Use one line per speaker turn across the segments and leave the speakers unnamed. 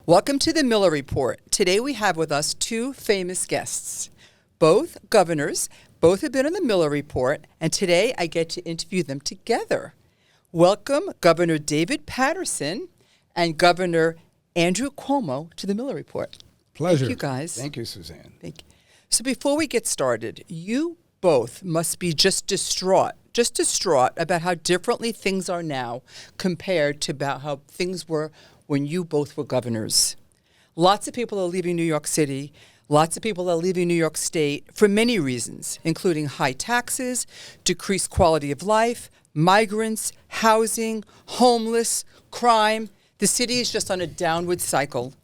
Welcome to the Miller Report. Today we have with us two famous guests, both governors. Both have been on the Miller Report, and today I get to interview them together. Welcome Governor David Paterson and Governor Andrew Cuomo to the Miller Report.
Pleasure.
Thank you, guys.
Thank you, Suzanne.
Thank you. So before we get started, you both must be just distraught about how differently things are now compared to about how things were when you both were governors. Lots of people are leaving New York City. Lots of people are leaving New York State for many reasons, including high taxes, decreased quality of life, migrants, housing, homeless, crime. The city is just on a downward cycle.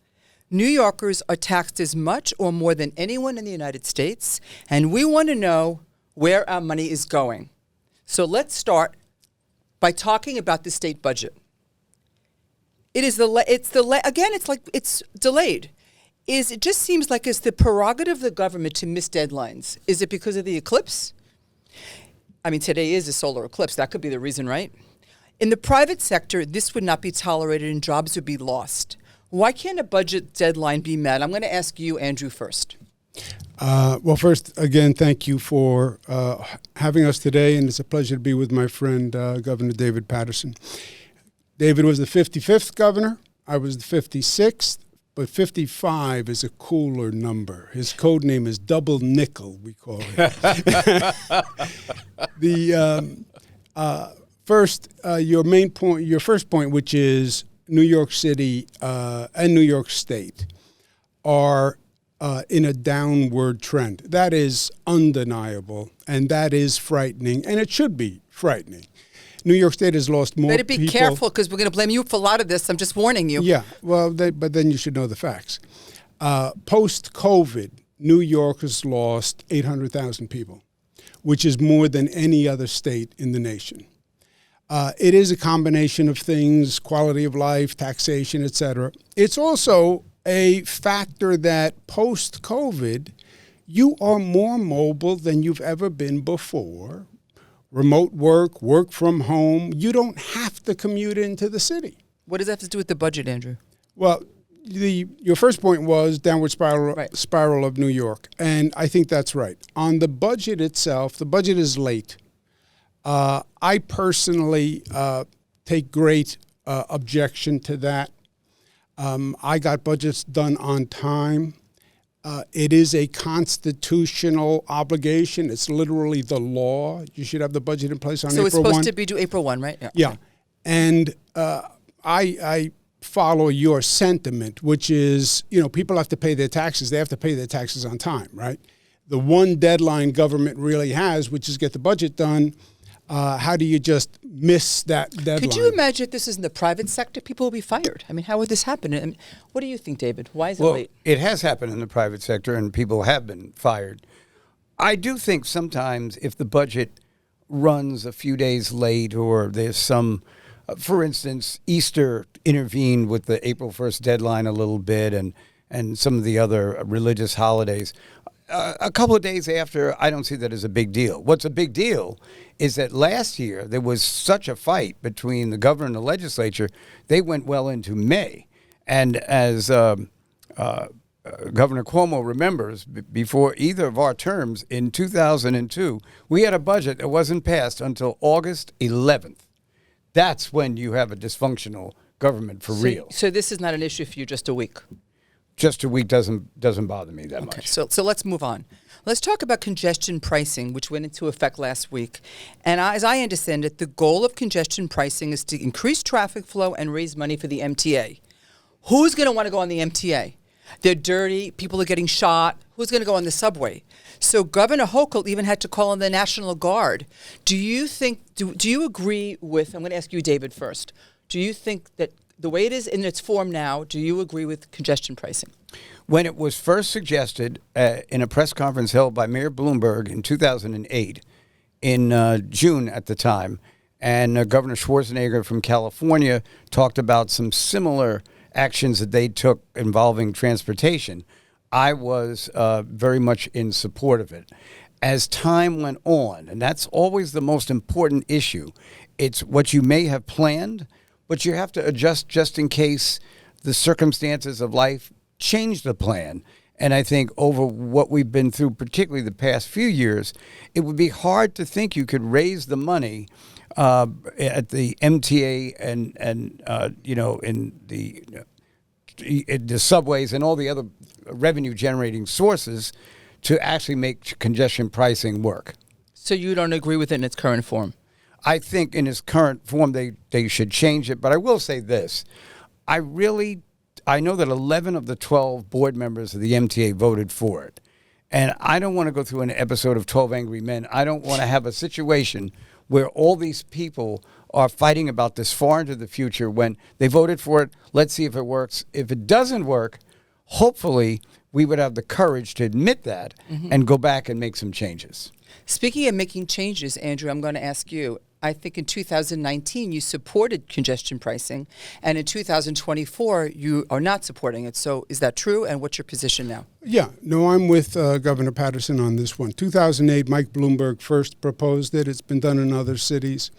New Yorkers are taxed as much or more than anyone in the United States, and we want to know where our money is going. So let's start by talking about the state budget. It's delayed. It just seems like it's the prerogative of the government to miss deadlines. Is it because of the eclipse? I mean, today is a solar eclipse. That could be the reason, right? In the private sector, this would not be tolerated and jobs would be lost. Why can't a budget deadline be met? I'm going to ask you, Andrew, first.
Well, first, again, thank you for having us today, and it's a pleasure to be with my friend, Governor David Paterson. David was the 55th governor. I was the 56th, but 55 is a cooler number. His code name is Double Nickel, we call it. Your first point, which is New York City and New York State are in a downward trend. That is undeniable, and that is frightening, and it should be frightening. New York State has lost more people.
Better be careful, because we're going to blame you for a lot of this. I'm just warning you.
Yeah, well, but then you should know the facts. Post-COVID, New York has lost 800,000 people, which is more than any other state in the nation. It is a combination of things, quality of life, taxation, et cetera. It's also a factor that post-COVID, you are more mobile than you've ever been before. Remote work, work from home. You don't have to commute into the city.
What does that have to do with the budget, Andrew?
Well, your first point was downward spiral of New York, and I think that's right. On the budget itself, the budget is late. I personally take great objection to that. I got budgets done on time. It is a constitutional obligation. It's literally the law. You should have the budget in place on April 1.
So it's supposed to be due April 1, right?
Yeah.
Okay.
And I follow your sentiment, which is, people have to pay their taxes. They have to pay their taxes on time, right? The one deadline government really has, which is get the budget done. How do you just miss that deadline?
Could you imagine if this is in the private sector? People will be fired. I mean, how would this happen? I mean, what do you think, David? Why is it late?
It has happened in the private sector, and people have been fired. I do think sometimes if the budget runs a few days late or there's some, for instance, Easter intervened with the April 1st deadline a little bit and some of the other religious holidays. A couple of days after, I don't see that as a big deal. What's a big deal is that last year there was such a fight between the governor and the legislature, they went well into May. And as Governor Cuomo remembers, before either of our terms in 2002, we had a budget that wasn't passed until August 11th. That's when you have a dysfunctional government for real.
So this is not an issue for you, just a week?
Just a week doesn't bother me that much.
So let's move on. Let's talk about congestion pricing, which went into effect last week. And as I understand it, the goal of congestion pricing is to increase traffic flow and raise money for the MTA. Who's going to want to go on the MTA? They're dirty. People are getting shot. Who's going to go on the subway? So Governor Hochul even had to call on the National Guard. Do you agree with, I'm going to ask you, David, first. Do you think that the way it is in its form now, do you agree with congestion pricing?
When it was first suggested in a press conference held by Mayor Bloomberg in 2008, in June at the time, and Governor Schwarzenegger from California talked about some similar actions that they took involving transportation, I was very much in support of it. As time went on, and that's always the most important issue, it's what you may have planned, but you have to adjust just in case the circumstances of life change the plan. And I think over what we've been through, particularly the past few years, it would be hard to think you could raise the money at the MTA and in the subways and all the other revenue-generating sources to actually make congestion pricing work.
So you don't agree with it in its current form?
I think in its current form they should change it. But I will say this. I know that 11 of the 12 board members of the MTA voted for it. And I don't want to go through an episode of 12 Angry Men. I don't want to have a situation where all these people are fighting about this far into the future when they voted for it. Let's see if it works. If it doesn't work, hopefully we would have the courage to admit that and go back and make some changes.
Speaking of making changes, Andrew, I'm going to ask you. I think in 2019 you supported congestion pricing, and in 2024 you are not supporting it. So is that true, and what's your position now?
Yeah, no, I'm with Governor Paterson on this one. 2008, Mike Bloomberg first proposed it. It's been done in other cities.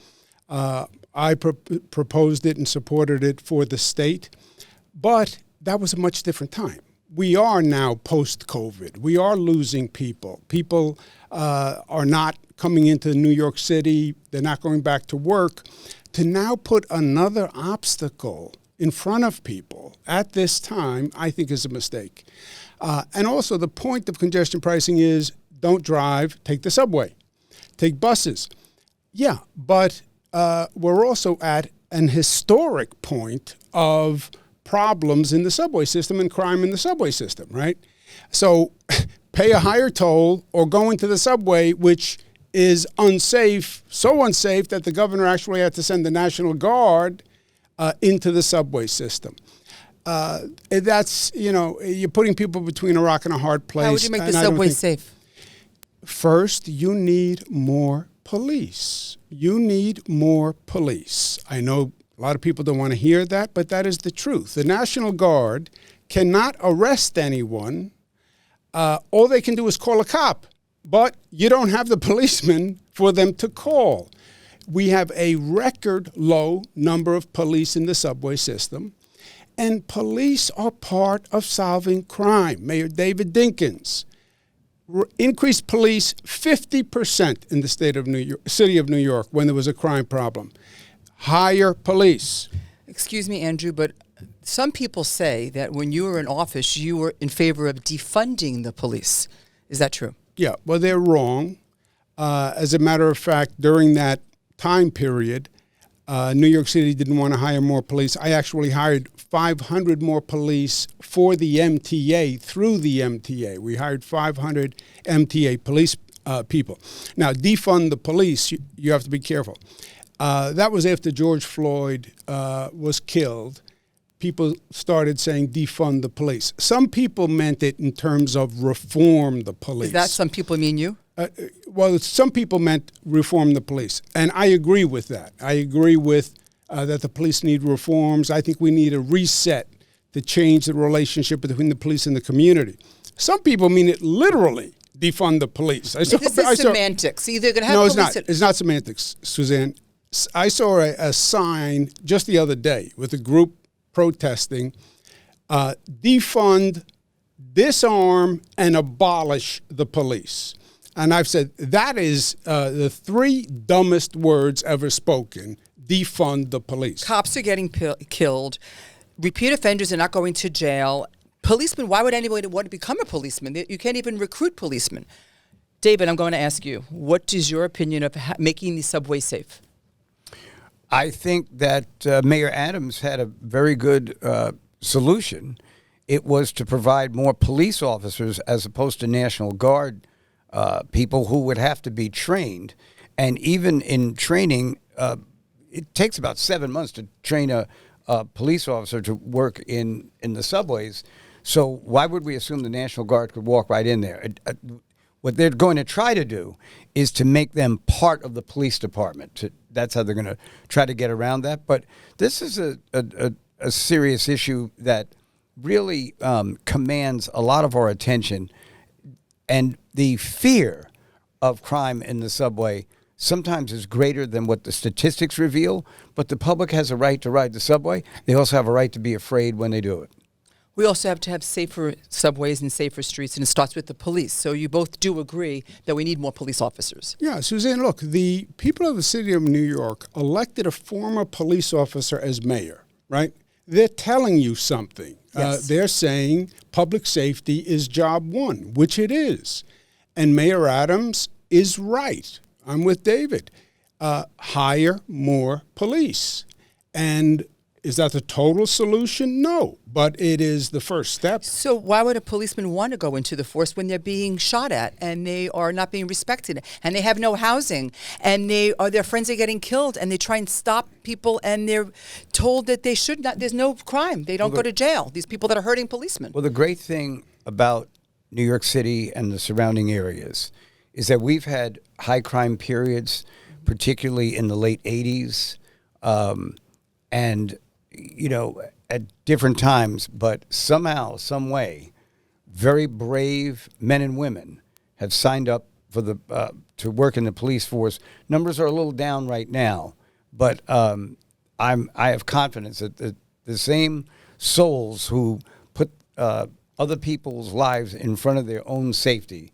I proposed it and supported it for the state, but that was a much different time. We are now post-COVID. We are losing people. People are not coming into New York City. They're not going back to work. To now put another obstacle in front of people at this time, I think is a mistake. And also the point of congestion pricing is don't drive, take the subway, take buses. Yeah, but we're also at an historic point of problems in the subway system and crime in the subway system, right? So pay a higher toll or go into the subway, which is unsafe, so unsafe that the governor actually had to send the National Guard into the subway system. That's, you're putting people between a rock and a hard place.
How would you make the subway safe?
First, you need more police. You need more police. I know a lot of people don't want to hear that, but that is the truth. The National Guard cannot arrest anyone. All they can do is call a cop, but you don't have the policeman for them to call. We have a record low number of police in the subway system, and police are part of solving crime. Mayor David Dinkins increased police 50% in the city of New York when there was a crime problem. Hire police.
Excuse me, Andrew, but some people say that when you were in office, you were in favor of defunding the police. Is that true?
Yeah, well, they're wrong. As a matter of fact, during that time period, New York City didn't want to hire more police. I actually hired 500 more police for the MTA through the MTA. We hired 500 MTA police people. Now, defund the police, you have to be careful. That was after George Floyd was killed. People started saying defund the police. Some people meant it in terms of reform the police.
Is that some people mean you?
Well, some people meant reform the police. And I agree with that. I agree with that the police need reforms. I think we need a reset to change the relationship between the police and the community. Some people mean it literally, defund the police.
This is semantics. Either going to have
no,
police.
No, it's not. It's not semantics, Suzanne. I saw a sign just the other day with a group protesting, defund, disarm, and abolish the police. And I've said that is the three dumbest words ever spoken, defund the police.
Cops are getting killed. Repeat offenders are not going to jail. Policemen, why would anybody want to become a policeman? You can't even recruit policemen. David, I'm going to ask you, what is your opinion of making the subway safe?
I think that Mayor Adams had a very good solution. It was to provide more police officers as opposed to National Guard people who would have to be trained. And even in training, it takes about 7 months to train a police officer to work in the subways. So why would we assume the National Guard could walk right in there? What they're going to try to do is to make them part of the police department. That's how they're going to try to get around that. But this is a serious issue that really commands a lot of our attention. And the fear of crime in the subway sometimes is greater than what the statistics reveal, but the public has a right to ride the subway. They also have a right to be afraid when they do it.
We also have to have safer subways and safer streets, and it starts with the police. So you both do agree that we need more police officers.
Yeah, Suzanne, look, the people of the city of New York elected a former police officer as mayor, right? They're telling you something.
Yes.
They're saying public safety is job one, which it is. And Mayor Adams is right. I'm with David. Hire more police. And is that the total solution? No, but it is the first step.
So why would a policeman want to go into the force when they're being shot at and they are not being respected and they have no housing and their friends are getting killed and they try and stop people and they're told that they should not, there's no crime. They don't go to jail, these people that are hurting policemen.
Well, the great thing about New York City and the surrounding areas is that we've had high crime periods, particularly in the late 80s, and at different times, but somehow, some way, very brave men and women have signed up for to work in the police force. Numbers are a little down right now, but I have confidence that the same souls who put other people's lives in front of their own safety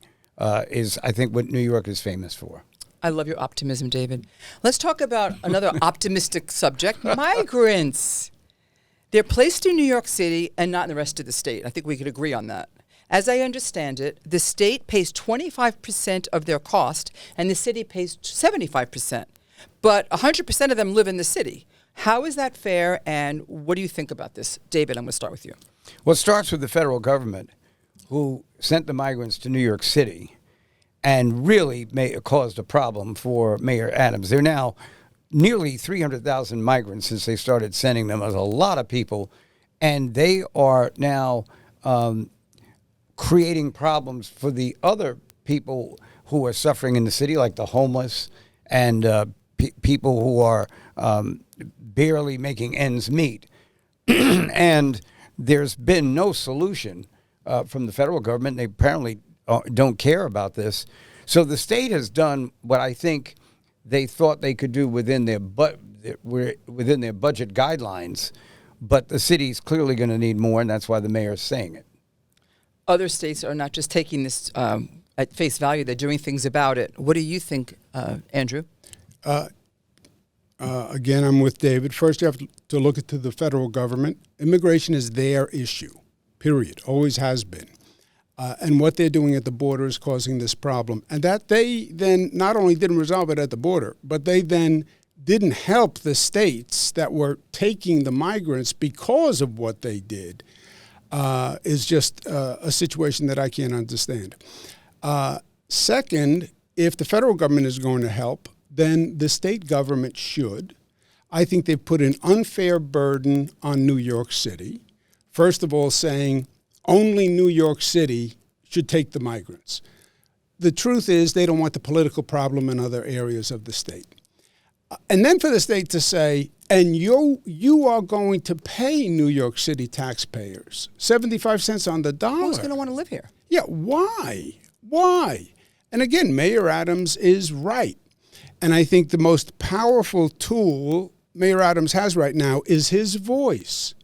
is, I think, what New York is famous for.
I love your optimism, David. Let's talk about another optimistic subject, migrants. They're placed in New York City and not in the rest of the state. I think we could agree on that. As I understand it, the state pays 25% of their cost and the city pays 75%. But 100% of them live in the city. How is that fair, and what do you think about this? David, I'm going to start with you.
Well, it starts with the federal government, who sent the migrants to New York City and really caused a problem for Mayor Adams. They're now nearly 300,000 migrants since they started sending them. That's a lot of people. And they are now creating problems for the other people who are suffering in the city, like the homeless and people who are barely making ends meet. And there's been no solution from the federal government. They apparently don't care about this. So the state has done what I think they thought they could do within their budget guidelines, but the city's clearly going to need more, and that's why the mayor's saying it.
Other states are not just taking this at face value; they're doing things about it. What do you think, Andrew?
Again, I'm with David. First, you have to look into the federal government. Immigration is their issue, period. Always has been. And what they're doing at the border is causing this problem. And that they then not only didn't resolve it at the border, but they then didn't help the states that were taking the migrants because of what they did, is just a situation that I can't understand. Second, if the federal government is going to help, then the state government should. I think they've put an unfair burden on New York City. First of all, saying only New York City should take the migrants. The truth is they don't want the political problem in other areas of the state. And then for the state to say, and you are going to pay New York City taxpayers 75 cents on the dollar.
Who's going to want to live here?
Yeah, why? Why? And again, Mayor Adams is right. And I think the most powerful tool Mayor Adams has right now is his voice.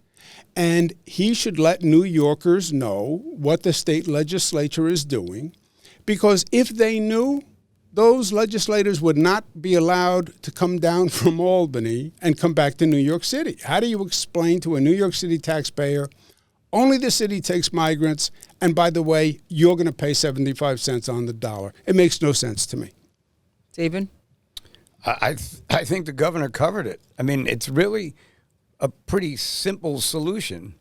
And he should let New Yorkers know what the state legislature is doing, because if they knew, those legislators would not be allowed to come down from Albany and come back to New York City. How do you explain to a New York City taxpayer, only the city takes migrants, and by the way, you're going to pay 75 cents on the dollar? It makes no sense to me.
David?
I think the governor covered it. I mean, it's really a pretty simple solution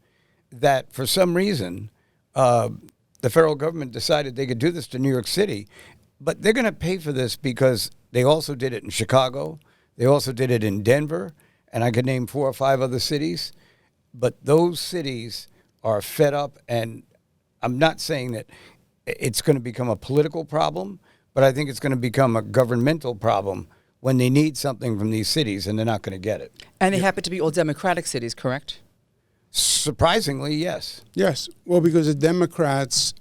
that for some reason the federal government decided they could do this to New York City, but they're going to pay for this because they also did it in Chicago. They also did it in Denver, and I could name 4 or 5 other cities. But those cities are fed up, and I'm not saying that it's going to become a political problem, but I think it's going to become a governmental problem when they need something from these cities and they're not going to get it.
And they happen to be all Democratic cities, correct?
Surprisingly, yes.
Yes. Well, because the Democrats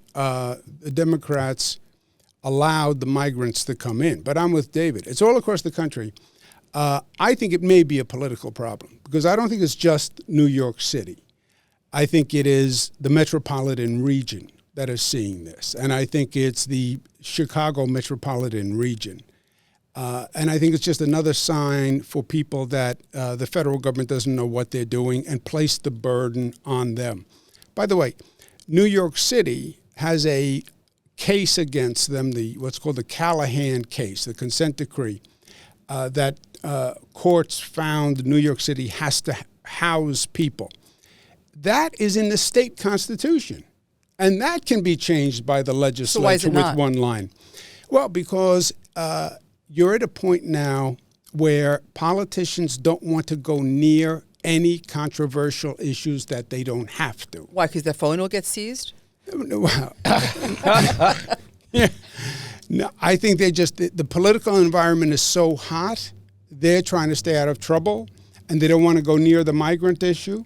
allowed the migrants to come in. But I'm with David. It's all across the country. I think it may be a political problem because I don't think it's just New York City. I think it is the metropolitan region that is seeing this. And I think it's the Chicago metropolitan region. And I think it's just another sign for people that the federal government doesn't know what they're doing and place the burden on them. By the way, New York City has a case against them, what's called the Callahan case, the consent decree, that courts found New York City has to house people. That is in the state constitution. And that can be changed by the legislature
so why is it not?
With one line. Well, because you're at a point now where politicians don't want to go near any controversial issues that they don't have to.
Why? Because their phone will get seized?
Yeah. No, I think the political environment is so hot, they're trying to stay out of trouble, and they don't want to go near the migrant issue.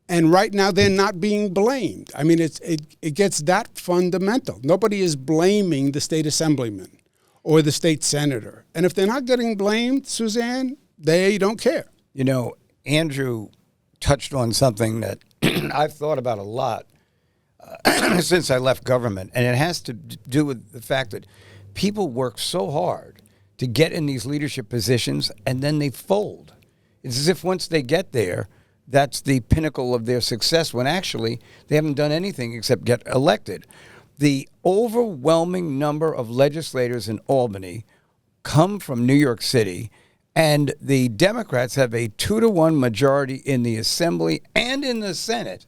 And right now, they're not being blamed. I mean, it gets that fundamental. Nobody is blaming the state assemblyman or the state senator. And if they're not getting blamed, Suzanne, they don't care.
You know, Andrew touched on something that I've thought about a lot since I left government, and it has to do with the fact that people work so hard to get in these leadership positions, and then they fold. It's as if once they get there, that's the pinnacle of their success, when actually they haven't done anything except get elected. The overwhelming number of legislators in Albany come from New York City, and the Democrats have a 2-to-1 majority in the Assembly and in the Senate,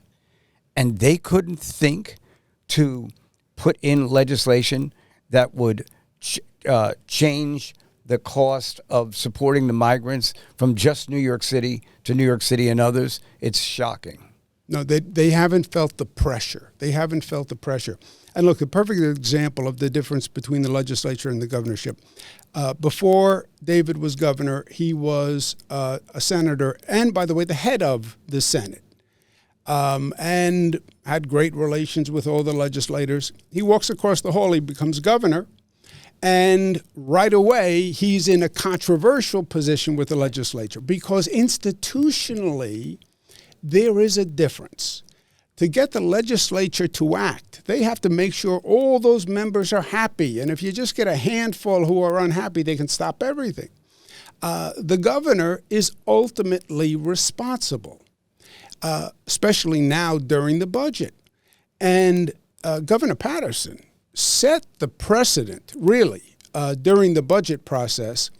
and they couldn't think to put in legislation that would change the cost of supporting the migrants from just New York City to New York City and others. It's shocking.
No, they haven't felt the pressure. They haven't felt the pressure. And look, a perfect example of the difference between the legislature and the governorship. Before David was governor, he was a senator and, by the way, the head of the Senate, and had great relations with all the legislators. He walks across the hall, he becomes governor, and right away he's in a controversial position with the legislature because institutionally there is a difference. To get the legislature to act, they have to make sure all those members are happy. And if you just get a handful who are unhappy, they can stop everything. The governor is ultimately responsible, especially now during the budget. And Governor Paterson set the precedent, really, during the budget process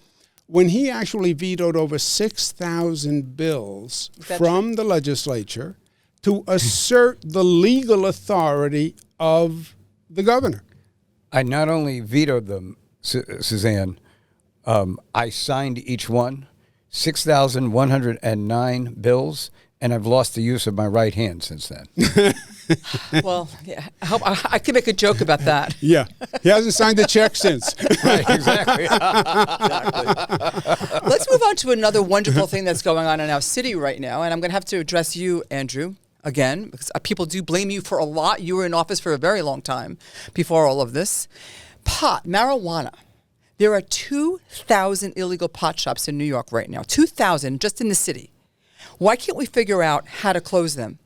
when he actually vetoed over 6,000 bills from the legislature to assert the legal authority of the governor.
I not only vetoed them, Suzanne, I signed each one, 6,109 bills, and I've lost the use of my right hand since then.
Well, yeah, I could make a joke about that.
Yeah, he hasn't signed a check since.
Right, exactly.
Let's move on to another wonderful thing that's going on in our city right now, and I'm going to have to address you, Andrew, again, because people do blame you for a lot. You were in office for a very long time before all of this. Pot, marijuana. There are 2,000 illegal pot shops in New York right now, 2,000 just in the city. Why can't we figure out how to close them?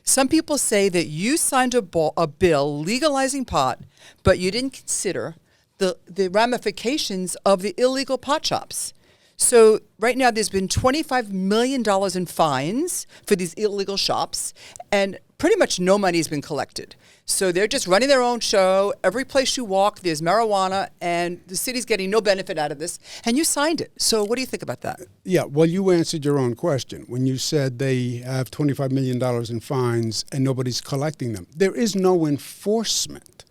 Some people say that you signed a bill legalizing pot, but you didn't consider the ramifications of the illegal pot shops. So right now there's been $25 million in fines for these illegal shops, and pretty much no money has been collected. So they're just running their own show. Every place you walk, there's marijuana, and the city's getting no benefit out of this. And you signed it. So what do you think about that?
Yeah, well, you answered your own question when you said they have $25 million in fines and nobody's collecting them. There is no enforcement.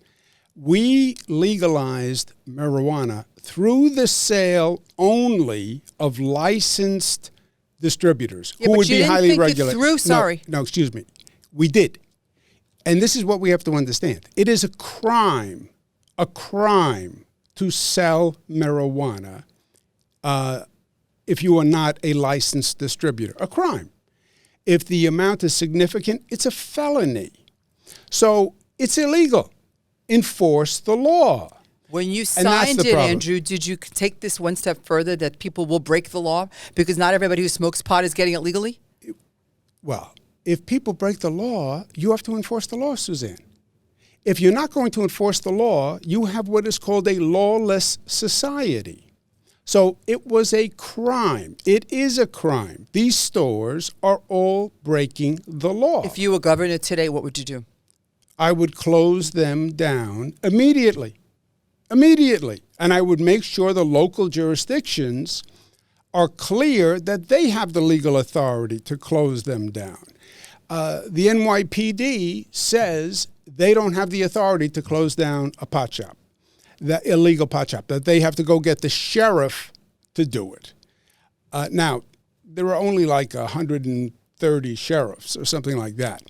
We legalized marijuana through the sale only of licensed distributors who would be highly regulated. No, excuse me. We did. And this is what we have to understand. It is a crime to sell marijuana if you are not a licensed distributor. A crime. If the amount is significant, it's a felony. So it's illegal. Enforce the law.
When you
And that's
signed
the
it,
problem.
Andrew, did you take this one step further that people will break the law because not everybody who smokes pot is getting it legally?
Well, if people break the law, you have to enforce the law, Suzanne. If you're not going to enforce the law, you have what is called a lawless society. So it was a crime. It is a crime. These stores are all breaking the law.
If you were governor today, what would you do?
I would close them down immediately. Immediately. And I would make sure the local jurisdictions are clear that they have the legal authority to close them down. The NYPD says they don't have the authority to close down a pot shop, the illegal pot shop, that they have to go get the sheriff to do it. Now, there are only like 130 sheriffs or something like that.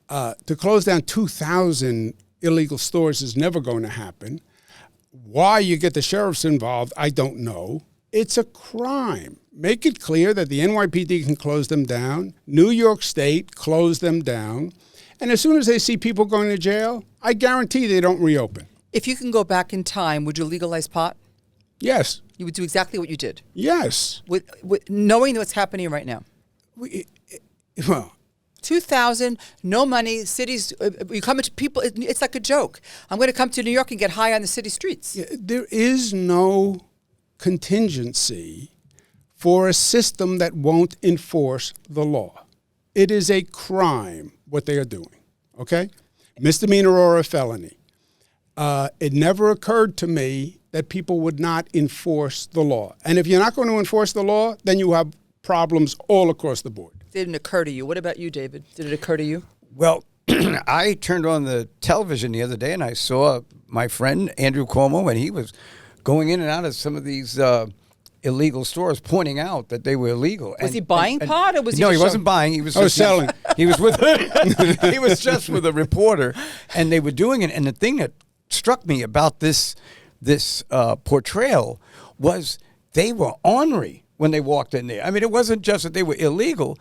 To close down 2,000 illegal stores is never going to happen. Why you get the sheriffs involved, I don't know. It's a crime. Make it clear that the NYPD can close them down. New York State close them down. And as soon as they see people going to jail, I guarantee they don't reopen.
If you can go back in time, would you legalize pot?
Yes.
You would do exactly what you did,
Yes.
with knowing what's happening right now.
Well,
2,000, no money, cities, you come into people, it's like a joke. I'm going to come to New York and get high on the city streets.
there is no contingency for a system that won't enforce the law. It is a crime what they are doing, okay? Misdemeanor or a felony. It never occurred to me that people would not enforce the law. And if you're not going to enforce the law, then you have problems all across the board.
Didn't occur to you. What about you, David? Did it occur to you?
Well, I turned on the television the other day and I saw my friend Andrew Cuomo, and he was going in and out of some of these illegal stores, pointing out that they were illegal.
Was he buying pot, or was he?
No, he
just
wasn't buying. He was just
selling.
He was with. He was just with a reporter, and they were doing it. And the thing that struck me about this portrayal was they were ornery when they walked in there. I mean, it wasn't just that they were illegal;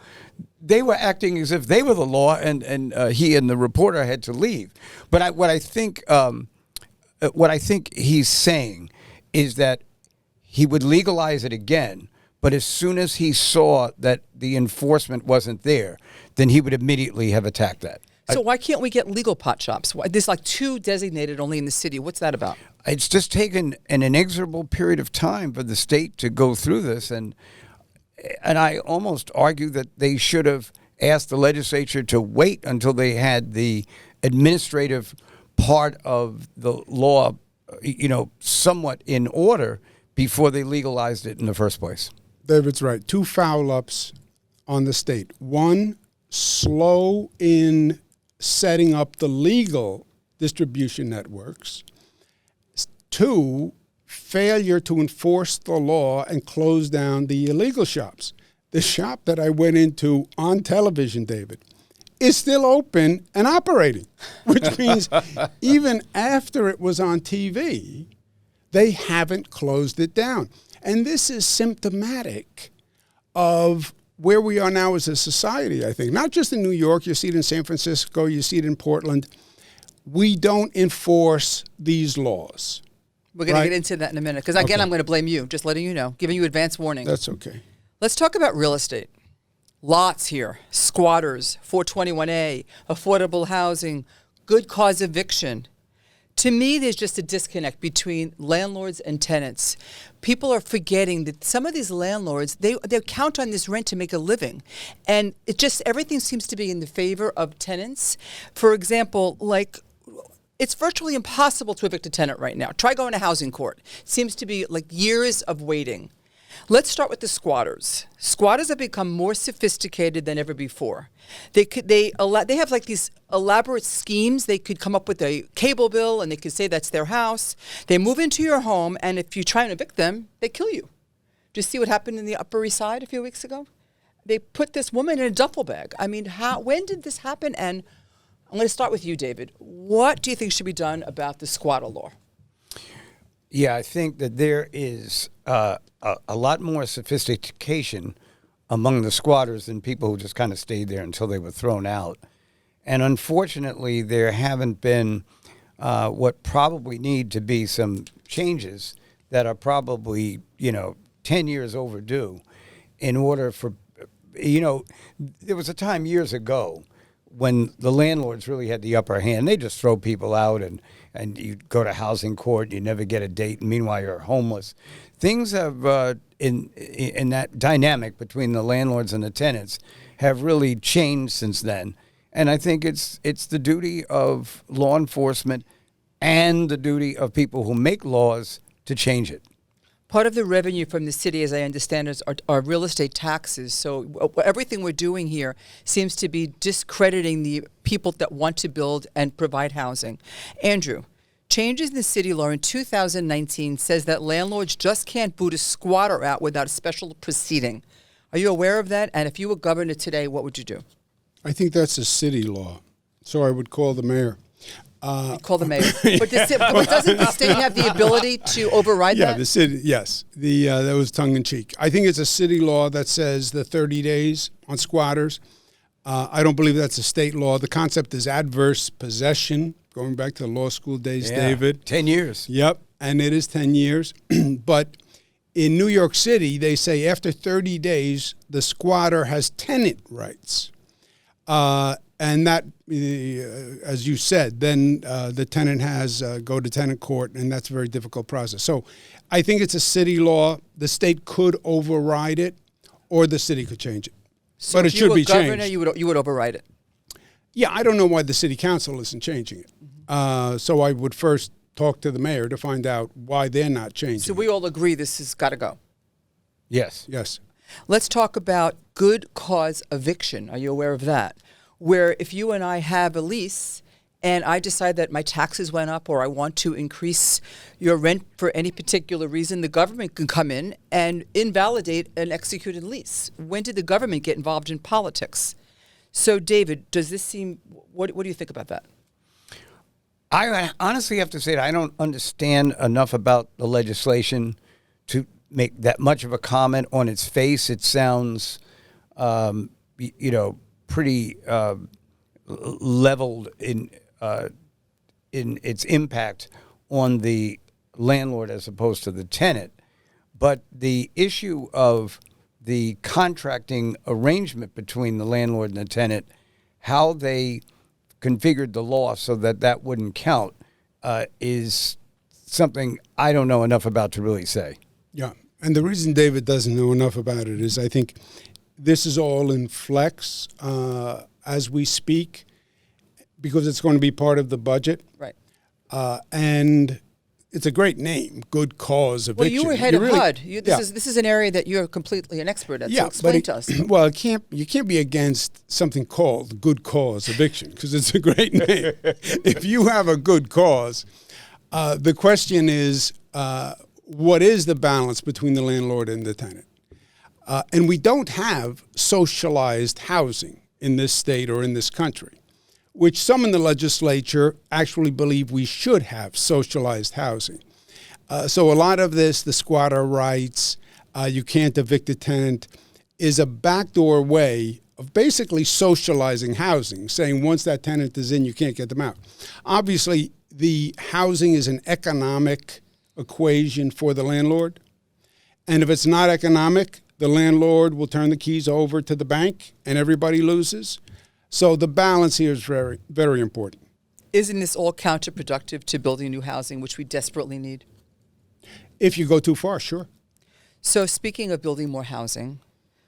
they were acting as if they were the law, and he and the reporter had to leave. But what I think he's saying is that he would legalize it again, but as soon as he saw that the enforcement wasn't there, then he would immediately have attacked that.
So why can't we get legal pot shops? There's like 2 designated only in the city. What's that about?
It's just taken an inexorable period of time for the state to go through this, and I almost argue that they should have asked the legislature to wait until they had the administrative part of the law, somewhat in order before they legalized it in the first place.
David's right. 2 foul-ups on the state. 1, slow in setting up the legal distribution networks. 2, failure to enforce the law and close down the illegal shops. The shop that I went into on television, David, is still open and operating, which means even after it was on TV, they haven't closed it down. And this is symptomatic of where we are now as a society, I think. Not just in New York, you see it in San Francisco, you see it in Portland. We don't enforce these laws.
We're going to get into that in a minute, because again, I'm going to blame you, just letting you know, giving you advance warning.
That's okay.
Let's talk about real estate. Lots here, squatters, 421A, affordable housing, good cause eviction. To me, there's just a disconnect between landlords and tenants. People are forgetting that some of these landlords, they count on this rent to make a living. And it just, everything seems to be in the favor of tenants. For example, like, it's virtually impossible to evict a tenant right now. Try going to housing court. Seems to be like years of waiting. Let's start with the squatters. Squatters have become more sophisticated than ever before. They have like these elaborate schemes. They could come up with a cable bill and they could say that's their house. They move into your home, and if you try and evict them, they kill you. Did you see what happened in the Upper East Side a few weeks ago? They put this woman in a duffel bag. I mean, when did this happen? And I'm going to start with you, David. What do you think should be done about the squatter law?
Yeah, I think that there is a lot more sophistication among the squatters than people who just kind of stayed there until they were thrown out. And unfortunately, there haven't been what probably need to be some changes that are probably, 10 years overdue in order for, there was a time years ago when the landlords really had the upper hand. They just throw people out and you go to housing court, you never get a date, and meanwhile you're homeless. Things have, in that dynamic between the landlords and the tenants, have really changed since then. And I think it's the duty of law enforcement and the duty of people who make laws to change it.
Part of the revenue from the city, as I understand it, are real estate taxes. So everything we're doing here seems to be discrediting the people that want to build and provide housing. Andrew, changes in the city law in 2019 says that landlords just can't boot a squatter out without a special proceeding. Are you aware of that? And if you were governor today, what would you do?
I think that's a city law, so I would call the mayor.
Call the mayor. But doesn't the state have the ability to override that?
Yeah, the city, yes. That was tongue-in-cheek. I think it's a city law that says the 30 days on squatters. I don't believe that's a state law. The concept is adverse possession, going back to the law school days, David.
10 years.
Yep, and it is 10 years. But in New York City, they say after 30 days, the squatter has tenant rights. And that, as you said, then the tenant has go to tenant court, and that's a very difficult process. So I think it's a city law. The state could override it, or the city could change it.
So
but it should be
governor,
changed.
you would override it.
Yeah, I don't know why the city council isn't changing it. So I would first talk to the mayor to find out why they're not changing
So we all agree this has got to go.
Yes.
Yes.
Let's talk about good cause eviction. Are you aware of that? Where if you and I have a lease and I decide that my taxes went up or I want to increase your rent for any particular reason, the government can come in and invalidate an executed lease. When did the government get involved in politics? So, David, does this seem, what do you think about that?
I honestly have to say that I don't understand enough about the legislation to make that much of a comment on its face. It sounds, pretty leveled in its impact on the landlord as opposed to the tenant. But the issue of the contracting arrangement between the landlord and the tenant, how they configured the law so that wouldn't count, is something I don't know enough about to really say.
Yeah. And the reason David doesn't know enough about it is I think this is all in flex as we speak because it's going to be part of the budget.
Right.
And it's a great name, good cause eviction.
Well, you were head of HUD. This is an area that you're completely an expert at. So explain to us.
Well, you can't be against something called good cause eviction because it's a great name. If you have a good cause, the question is, what is the balance between the landlord and the tenant? And we don't have socialized housing in this state or in this country, which some in the legislature actually believe we should have socialized housing. So a lot of this, the squatter rights, you can't evict a tenant, is a backdoor way of basically socializing housing, saying once that tenant is in, you can't get them out. Obviously, the housing is an economic equation for the landlord. And if it's not economic, the landlord will turn the keys over to the bank and everybody loses. So the balance here is very, very important.
Isn't this all counterproductive to building new housing, which we desperately need?
If you go too far, sure.
So speaking of building more housing,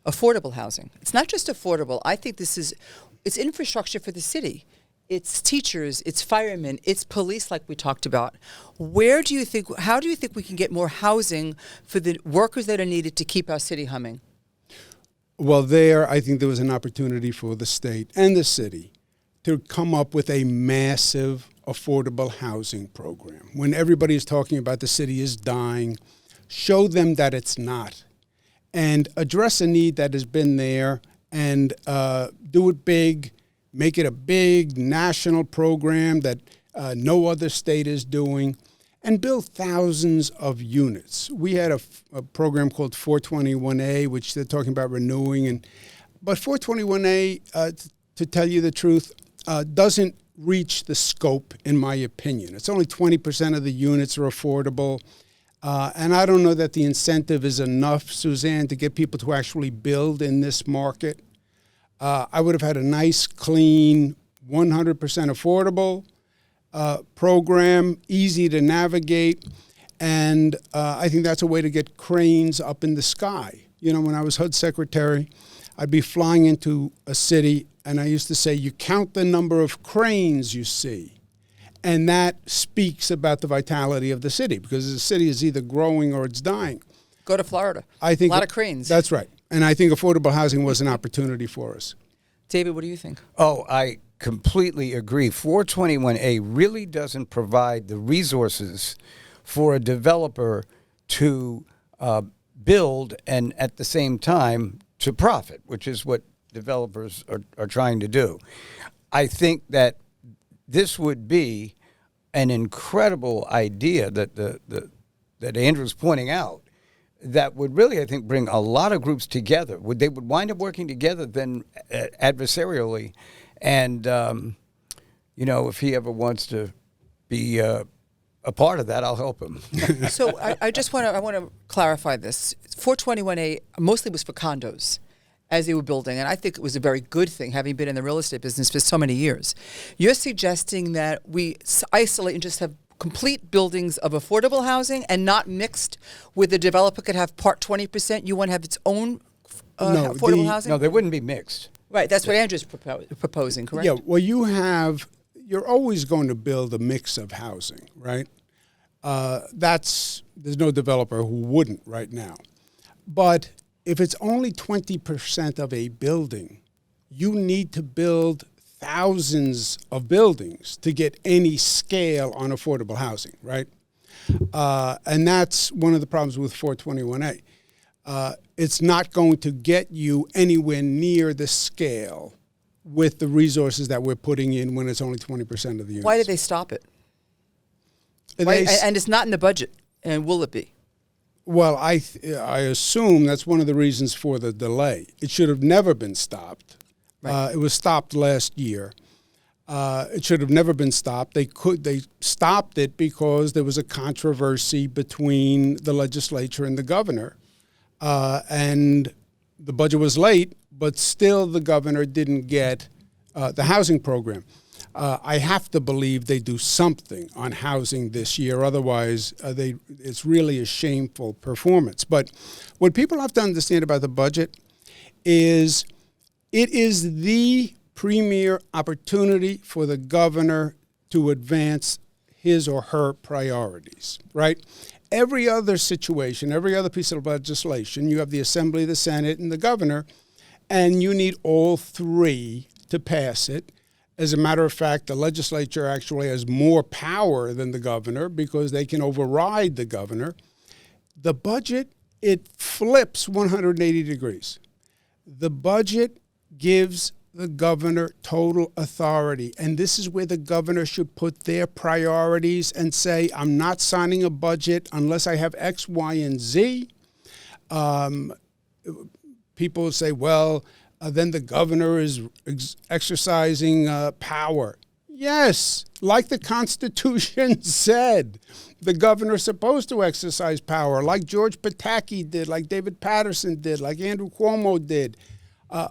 affordable housing. It's not just affordable. I think it's infrastructure for the city. It's teachers, it's firemen, it's police like we talked about. How do you think we can get more housing for the workers that are needed to keep our city humming?
Well, I think there was an opportunity for the state and the city to come up with a massive affordable housing program. When everybody is talking about the city is dying, show them that it's not. And address a need that has been there and do it big. Make it a big national program that no other state is doing, and build thousands of units. We had a program called 421A, which they're talking about renewing. But 421A, to tell you the truth, doesn't reach the scope, in my opinion. It's only 20% of the units are affordable. And I don't know that the incentive is enough, Suzanne, to get people to actually build in this market. I would have had a nice, clean, 100% affordable program, easy to navigate. And I think that's a way to get cranes up in the sky. You know, when I was HUD secretary, I'd be flying into a city, and I used to say, you count the number of cranes you see. And that speaks about the vitality of the city, because the city is either growing or it's dying.
Go to Florida.
I think
a lot of cranes.
That's right. And I think affordable housing was an opportunity for us.
David, what do you think?
Oh, I completely agree. 421A really doesn't provide the resources for a developer to build and at the same time to profit, which is what developers are trying to do. I think that this would be an incredible idea that that Andrew's pointing out that would really, I think, bring a lot of groups together. They would wind up working together then adversarially. And, you know, if he ever wants to be a part of that, I'll help him.
So I want to clarify this. 421A mostly was for condos as they were building, and I think it was a very good thing, having been in the real estate business for so many years. You're suggesting that we isolate and just have complete buildings of affordable housing and not mixed with the developer could have part 20%? You want to have its own affordable housing?
No, they wouldn't be mixed.
Right, that's what Andrew's proposing, correct?
Yeah, well, you're always going to build a mix of housing, right? There's no developer who wouldn't right now. But if it's only 20% of a building, you need to build thousands of buildings to get any scale on affordable housing, right? And that's one of the problems with 421A. It's not going to get you anywhere near the scale with the resources that we're putting in when it's only 20% of the units.
Why did they stop it? And it's not in the budget, and will it be?
Well, I assume that's one of the reasons for the delay. It should have never been stopped. Right. It was stopped last year. It should have never been stopped. They stopped it because there was a controversy between the legislature and the governor, and the budget was late. But still, the governor didn't get the housing program. I have to believe they do something on housing this year. Otherwise, it's really a shameful performance. But what people have to understand about the budget is it is the premier opportunity for the governor to advance his or her priorities, right? Every other situation, every other piece of legislation, you have the Assembly, the Senate, and the governor, and you need all three to pass it. As a matter of fact, the legislature actually has more power than the governor because they can override the governor. The budget, it flips 180 degrees. The budget gives the governor total authority, and this is where the governor should put their priorities and say, I'm not signing a budget unless I have X, Y, and Z. People say, well, then the governor is exercising power. Yes, like the Constitution said, the governor is supposed to exercise power, like George Pataki did, like David Paterson did, like Andrew Cuomo did.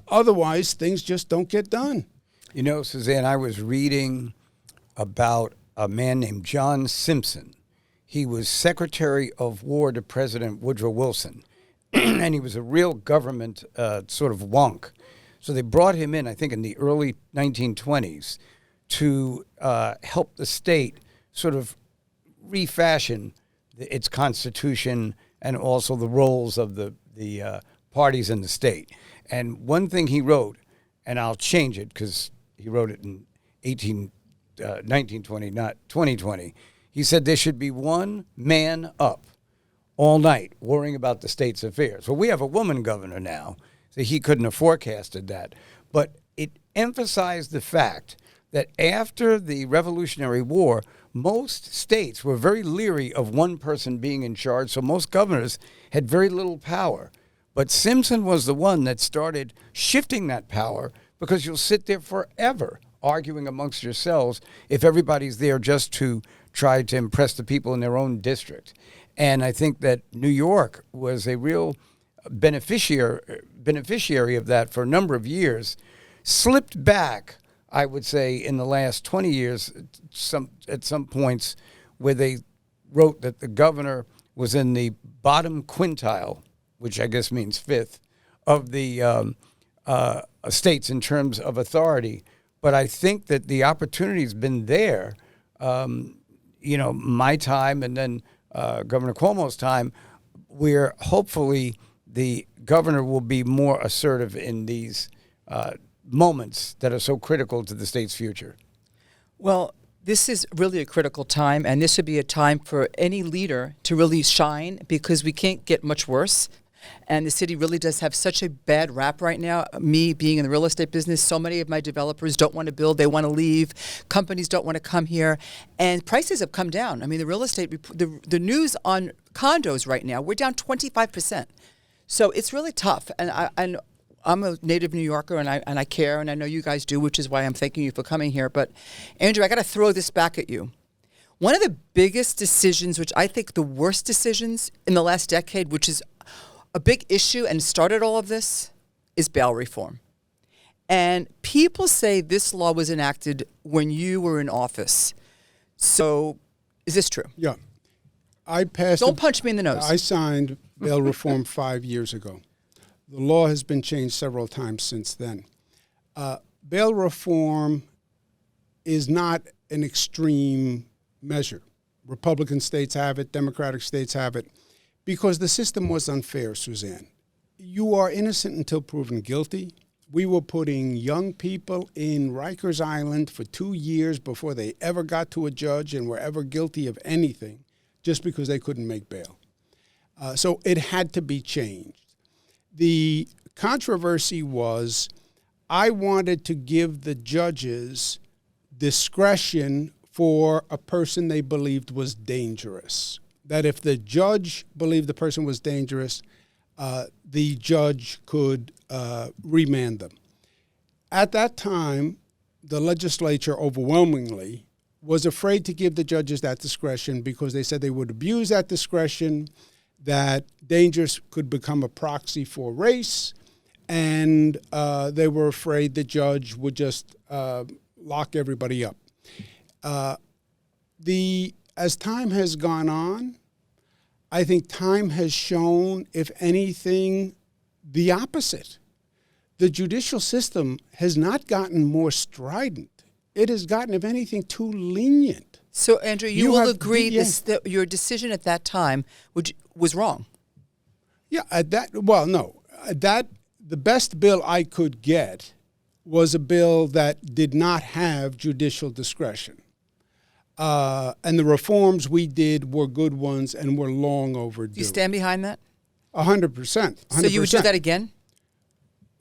Otherwise, things just don't get done.
You know, Suzanne, I was reading about a man named John Simpson. He was Secretary of War to President Woodrow Wilson, and he was a real government sort of wonk. So they brought him in, I think, in the early 1920s to help the state sort of refashion its constitution and also the roles of the parties in the state. And one thing he wrote, and I'll change it because he wrote it in 1920, not 2020. He said there should be one man up all night worrying about the state's affairs. Well, we have a woman governor now, so he couldn't have forecasted that. But it emphasized the fact that after the Revolutionary War, most states were very leery of one person being in charge, so most governors had very little power. But Simpson was the one that started shifting that power because you'll sit there forever arguing amongst yourselves if everybody's there just to try to impress the people in their own district. And I think that New York was a real beneficiary of that for a number of years, slipped back, I would say, in the last 20 years at some points where they wrote that the governor was in the bottom quintile, which I guess means fifth, of the states in terms of authority. But I think that the opportunity's been there, my time and then Governor Cuomo's time, where hopefully the governor will be more assertive in these moments that are so critical to the state's future.
Well, this is really a critical time, and this would be a time for any leader to really shine, because we can't get much worse. And the city really does have such a bad rap right now. Me being in the real estate business, so many of my developers don't want to build. They want to leave. Companies don't want to come here. And prices have come down. I mean, the real estate, the news on condos right now, we're down 25%. So it's really tough. And I'm a native New Yorker, and I care, and I know you guys do, which is why I'm thanking you for coming here. But, Andrew, I got to throw this back at you. One of the biggest decisions, which I think the worst decisions in the last decade, which is a big issue and started all of this, is bail reform. And people say this law was enacted when you were in office. So is this true?
Yeah. I passed.
Don't punch me in the nose.
I signed bail reform 5 years ago. The law has been changed several times since then. Bail reform is not an extreme measure. Republican states have it, Democratic states have it, because the system was unfair, Suzanne. You are innocent until proven guilty. We were putting young people in Rikers Island for 2 years before they ever got to a judge and were ever guilty of anything, just because they couldn't make bail. So it had to be changed. The controversy was, I wanted to give the judges discretion for a person they believed was dangerous. That if the judge believed the person was dangerous, the judge could remand them. At that time, the legislature overwhelmingly was afraid to give the judges that discretion because they said they would abuse that discretion, that dangerous could become a proxy for race, and they were afraid the judge would just lock everybody up. As time has gone on, I think time has shown, if anything, the opposite. The judicial system has not gotten more strident. It has gotten, if anything, too lenient.
So, Andrew, you will agree that your decision at that time was wrong?
Yeah, the best bill I could get was a bill that did not have judicial discretion. And the reforms we did were good ones and were long overdue.
Do you stand behind that?
100%.
So you would do that again?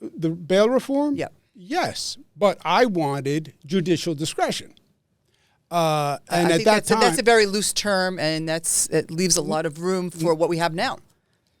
The bail reform?
Yeah.
Yes, but I wanted judicial discretion. And
I
at that time,
that's a very loose term, and it leaves a lot of room for what we have now.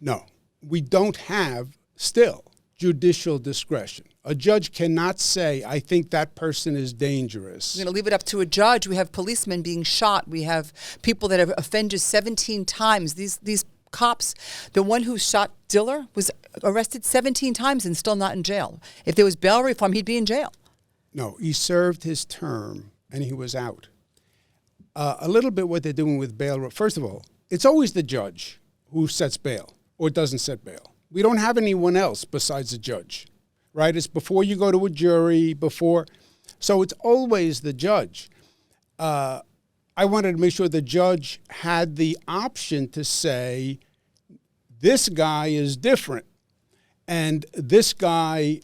No, we don't have still judicial discretion. A judge cannot say, I think that person is dangerous.
We're going to leave it up to a judge. We have policemen being shot. We have people that have offended 17 times. These cops, the one who shot Diller was arrested 17 times and still not in jail. If there was bail reform, he'd be in jail.
No, he served his term and he was out. A little bit what they're doing with bail. First of all, it's always the judge who sets bail or doesn't set bail. We don't have anyone else besides the judge, right? It's before you go to a jury, so it's always the judge. I wanted to make sure the judge had the option to say, this guy is different. And this guy,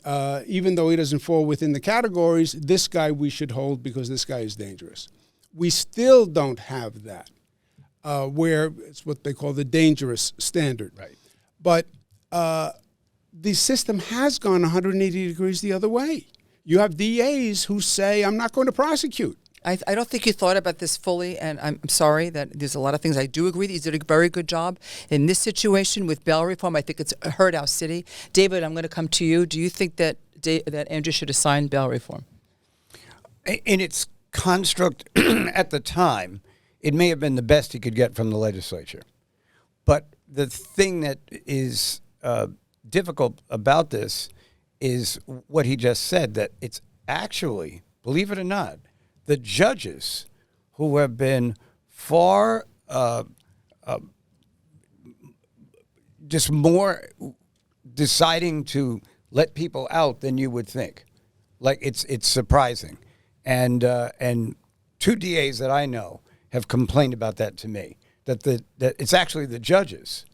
even though he doesn't fall within the categories, this guy we should hold because this guy is dangerous. We still don't have that, where it's what they call the dangerous standard.
Right.
But the system has gone 180 degrees the other way. You have DAs who say, I'm not going to prosecute.
I don't think you thought about this fully, and I'm sorry that there's a lot of things I do agree that you did a very good job. In this situation with bail reform, I think it's hurt our city. David, I'm going to come to you. Do you think that Andrew should have signed bail reform?
in its construct at the time, it may have been the best he could get from the legislature. But the thing that is difficult about this is what he just said, that it's actually, believe it or not, the judges who have been far just more deciding to let people out than you would think. Like, it's surprising. And two DAs that I know have complained about that to me, that it's actually the judges.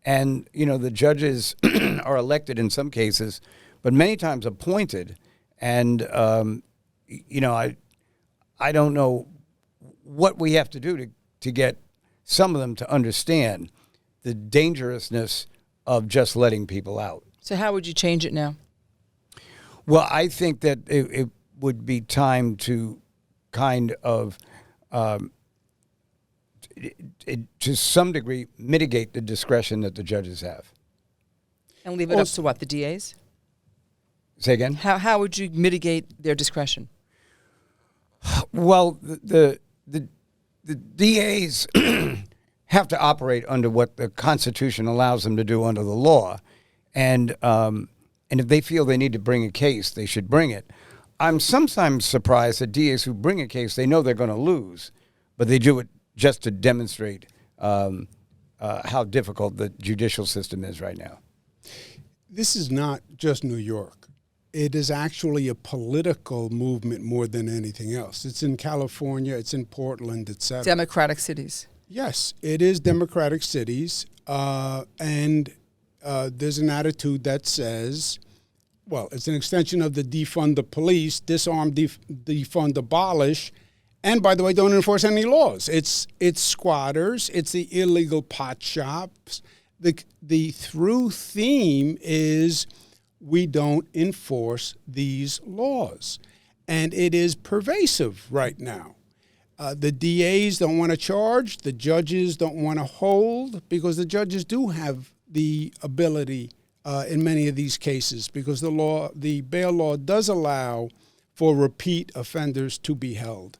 And, the judges are elected in some cases, but many times appointed. And, I don't know what we have to do to get some of them to understand the dangerousness of just letting people out.
So how would you change it now?
Well, I think that it would be time to kind of, to some degree, mitigate the discretion that the judges have.
And leave it up to what, the DAs?
Say again?
How would you mitigate their discretion?
Well, the DAs have to operate under what the Constitution allows them to do under the law. And if they feel they need to bring a case, they should bring it. I'm sometimes surprised that DAs who bring a case, they know they're going to lose, but they do it just to demonstrate how difficult the judicial system is right now.
This is not just New York. It is actually a political movement more than anything else. It's in California, it's in Portland, et cetera.
Democratic cities.
Yes, it is democratic cities, and there's an attitude that says, well, it's an extension of the defund the police, disarm, defund, abolish, and by the way, don't enforce any laws. It's squatters, it's the illegal pot shops. The through theme is we don't enforce these laws, and it is pervasive right now. The DAs don't want to charge. The judges don't want to hold, because the judges do have the ability in many of these cases, because the bail law does allow for repeat offenders to be held.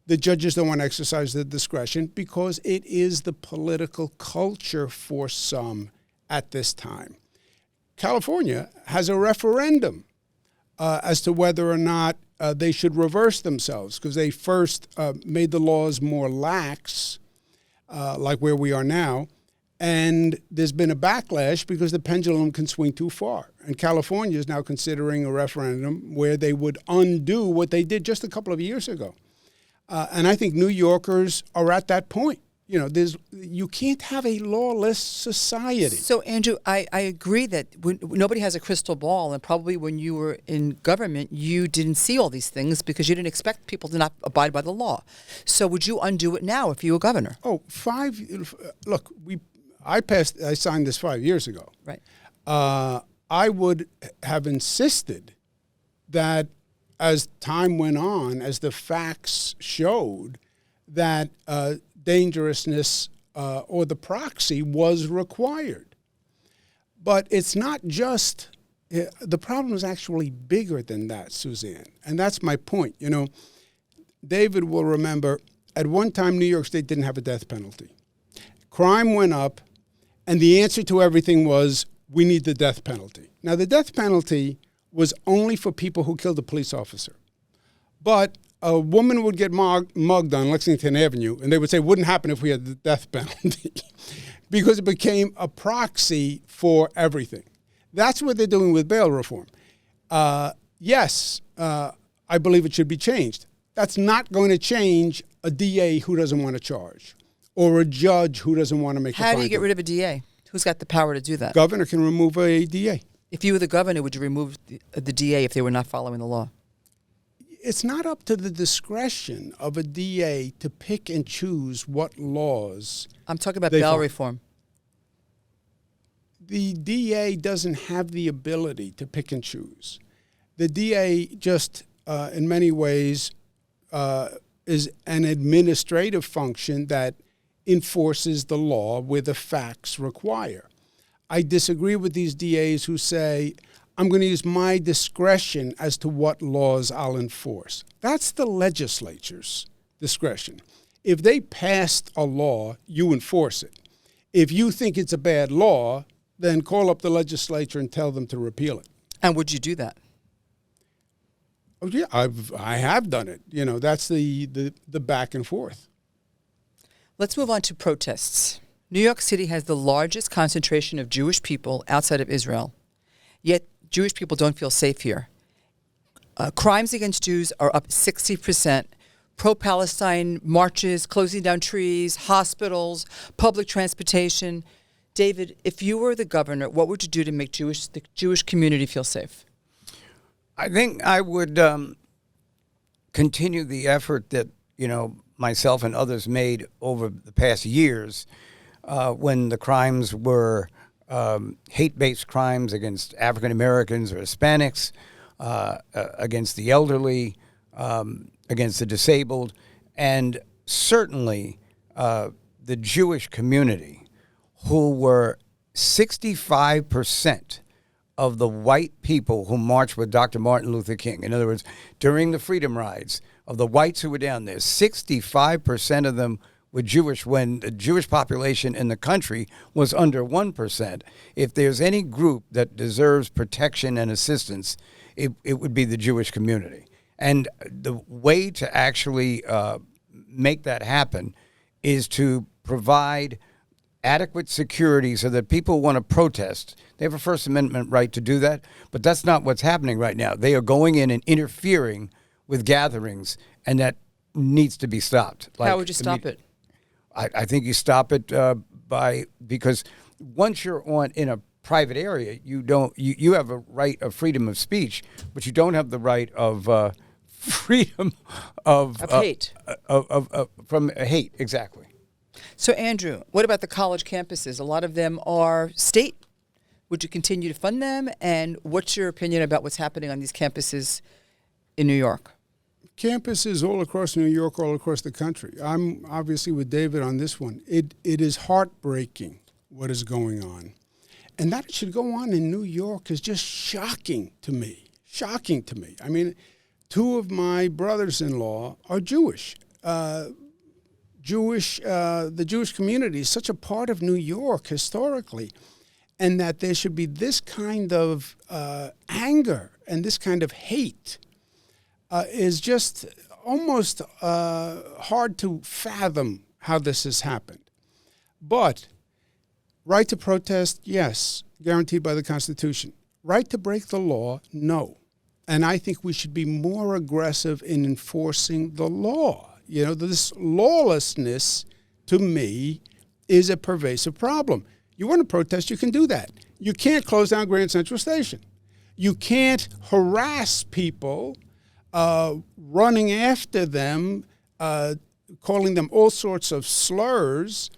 The judges don't want to exercise their discretion because it is the political culture for some at this time. California has a referendum as to whether or not they should reverse themselves, because they first made the laws more lax, like where we are now, and there's been a backlash because the pendulum can swing too far. And California is now considering a referendum where they would undo what they did just a couple of years ago. And I think New Yorkers are at that point. You can't have a lawless society.
So, Andrew, I agree that nobody has a crystal ball, and probably when you were in government, you didn't see all these things because you didn't expect people to not abide by the law. So would you undo it now if you were governor?
I signed this 5 years ago.
Right.
I would have insisted that as time went on, as the facts showed, that dangerousness or the proxy was required. But it's not just, the problem is actually bigger than that, Suzanne. And that's my point. David will remember, at one time, New York State didn't have a death penalty. Crime went up, and the answer to everything was, we need the death penalty. Now, the death penalty was only for people who killed a police officer. But a woman would get mugged on Lexington Avenue, and they would say, wouldn't happen if we had the death penalty, because it became a proxy for everything. That's what they're doing with bail reform. Yes, I believe it should be changed. That's not going to change a DA who doesn't want to charge, or a judge who doesn't want to make a finding.
How do you get rid of a DA? Who's got the power to do that?
Governor can remove a DA.
If you were the governor, would you remove the DA if they were not following the law?
It's not up to the discretion of a DA to pick and choose what laws.
I'm talking about bail reform.
The DA doesn't have the ability to pick and choose. The DA just, in many ways, is an administrative function that enforces the law where the facts require. I disagree with these DAs who say, I'm going to use my discretion as to what laws I'll enforce. That's the legislature's discretion. If they passed a law, you enforce it. If you think it's a bad law, then call up the legislature and tell them to repeal it.
And would you do that?
Oh yeah, I have done it. You know, that's the back and forth.
Let's move on to protests. New York City has the largest concentration of Jewish people outside of Israel. Yet Jewish people don't feel safe here. Crimes against Jews are up 60%. Pro-Palestine marches, closing down trees, hospitals, public transportation. David, if you were the governor, what would you do to make the Jewish community feel safe?
I think I would continue the effort that, myself and others made over the past years when the crimes were hate-based crimes against African Americans or Hispanics, against the elderly, against the disabled, and certainly the Jewish community, who were 65% of the white people who marched with Dr. Martin Luther King. In other words, during the Freedom Rides, of the whites who were down there, 65% of them were Jewish when the Jewish population in the country was under 1%. If there's any group that deserves protection and assistance, it would be the Jewish community. And the way to actually make that happen is to provide adequate security so that people want to protest. They have a First Amendment right to do that, but that's not what's happening right now. They are going in and interfering with gatherings, and that needs to be stopped.
How would you stop it?
I think you stop it because once you're in a private area, you have a right of freedom of speech, but you don't have the right of freedom of
hate.
From hate, exactly.
So, Andrew, what about the college campuses? A lot of them are state. Would you continue to fund them? And what's your opinion about what's happening on these campuses in New York?
Campuses all across New York, all across the country. I'm obviously with David on this one. It is heartbreaking what is going on. And that it should go on in New York is just shocking to me. Shocking to me. I mean, two of my brothers-in-law are Jewish. The Jewish community is such a part of New York historically, and that there should be this kind of anger and this kind of hate is just almost hard to fathom how this has happened. But right to protest, yes, guaranteed by the Constitution. Right to break the law, no. And I think we should be more aggressive in enforcing the law. You know, this lawlessness, to me, is a pervasive problem. You want to protest, you can do that. You can't close down Grand Central Station. You can't harass people, running after them, calling them all sorts of slurs,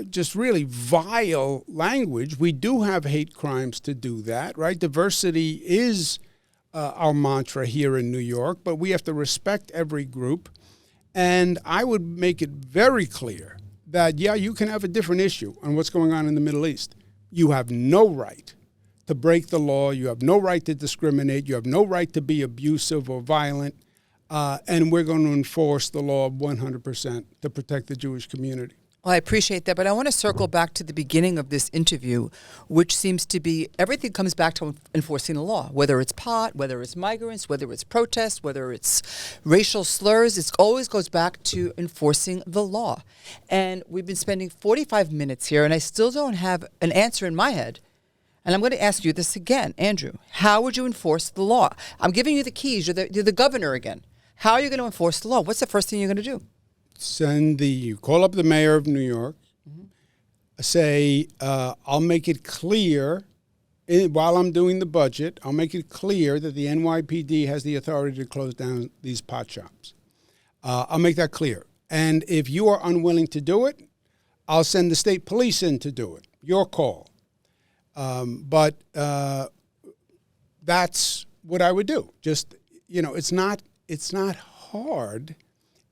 just really vile language. We do have hate crimes to do that, right? Diversity is our mantra here in New York, but we have to respect every group. And I would make it very clear that, yeah, you can have a different issue on what's going on in the Middle East. You have no right to break the law. You have no right to discriminate. You have no right to be abusive or violent. And we're going to enforce the law 100% to protect the Jewish community.
Well, I appreciate that, but I want to circle back to the beginning of this interview, which seems to be everything comes back to enforcing the law, whether it's pot, whether it's migrants, whether it's protests, whether it's racial slurs. It always goes back to enforcing the law. And we've been spending 45 minutes here, and I still don't have an answer in my head. And I'm going to ask you this again, Andrew. How would you enforce the law? I'm giving you the keys. You're the governor again. How are you going to enforce the law? What's the first thing you're going to do?
You call up the mayor of New York, say, I'll make it clear, while I'm doing the budget, I'll make it clear that the NYPD has the authority to close down these pot shops. I'll make that clear. And if you are unwilling to do it, I'll send the state police in to do it. Your call. But that's what I would do. Just, it's not hard.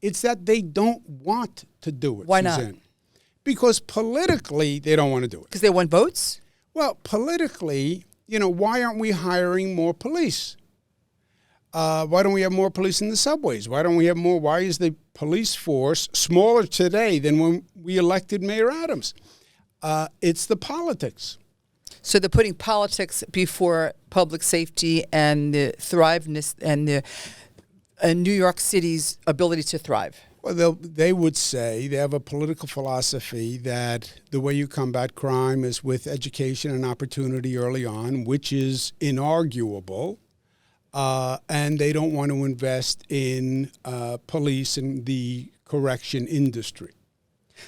It's that they don't want to do it.
Why
Suzanne.
not?
Because politically, they don't want to do it.
Because they want votes?
Well, politically, why aren't we hiring more police? Why don't we have more police in the subways? Why don't we have more? Why is the police force smaller today than when we elected Mayor Adams? It's the politics.
So they're putting politics before public safety and the thriveness and the New York City's ability to thrive.
Well, they would say they have a political philosophy that the way you combat crime is with education and opportunity early on, which is inarguable. And they don't want to invest in police and the correction industry.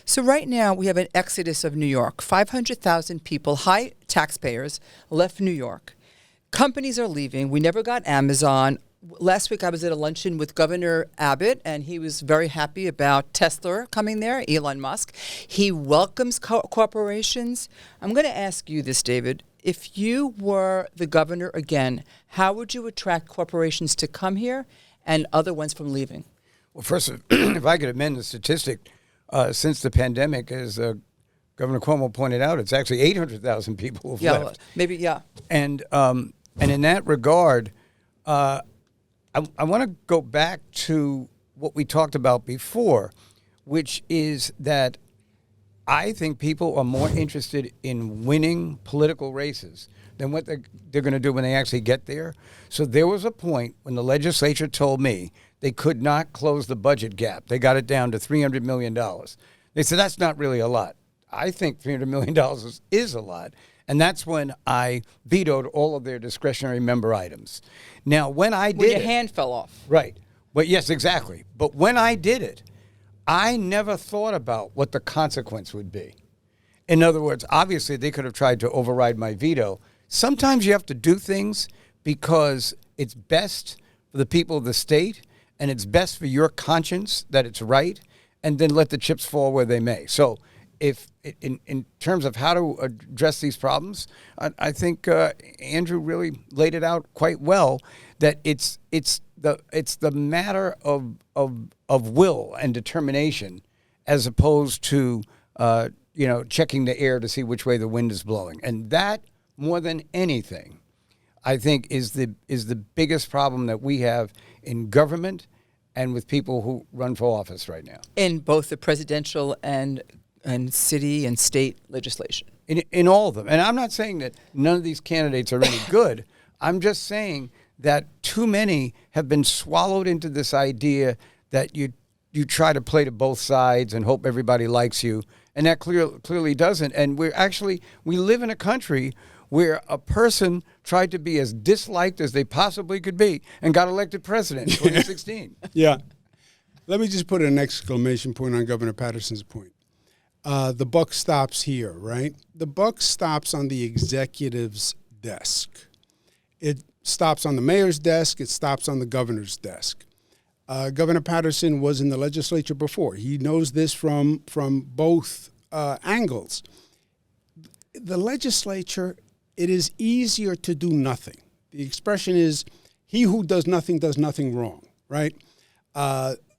So right now we have an exodus of New York. 500,000 people, high taxpayers, left New York. Companies are leaving. We never got Amazon. Last week I was at a luncheon with Governor Abbott, and he was very happy about Tesla coming there, Elon Musk. He welcomes corporations. I'm going to ask you this, David. If you were the governor again, how would you attract corporations to come here and other ones from leaving?
Well, first, if I could amend the statistic, since the pandemic, as Governor Cuomo pointed out, it's actually 800,000 people who've left.
Maybe, yeah.
And in that regard, I want to go back to what we talked about before, which is that I think people are more interested in winning political races than what they're going to do when they actually get there. So there was a point when the legislature told me they could not close the budget gap. They got it down to $300 million. They said, that's not really a lot. I think $300 million is a lot. And that's when I vetoed all of their discretionary member items. Now, when I did
your hand fell off.
Right. Well, yes, exactly. But when I did it, I never thought about what the consequence would be. In other words, obviously, they could have tried to override my veto. Sometimes you have to do things because it's best for the people of the state and it's best for your conscience that it's right, and then let the chips fall where they may. So if in terms of how to address these problems, I think Andrew really laid it out quite well, that it's the matter of will and determination, as opposed to checking the air to see which way the wind is blowing. And that, more than anything, I think is the biggest problem that we have in government and with people who run for office right now.
In both the presidential and city and state legislation.
In all of them. And I'm not saying that none of these candidates are any good. I'm just saying that too many have been swallowed into this idea that you try to play to both sides and hope everybody likes you. And that clearly doesn't. And we live in a country where a person tried to be as disliked as they possibly could be and got elected president in 2016.
Yeah. Let me just put an exclamation point on Governor Paterson's point. The buck stops here, right? The buck stops on the executive's desk. It stops on the mayor's desk. It stops on the governor's desk. Governor Paterson was in the legislature before. He knows this from both angles. The legislature, it is easier to do nothing. The expression is, he who does nothing wrong, right?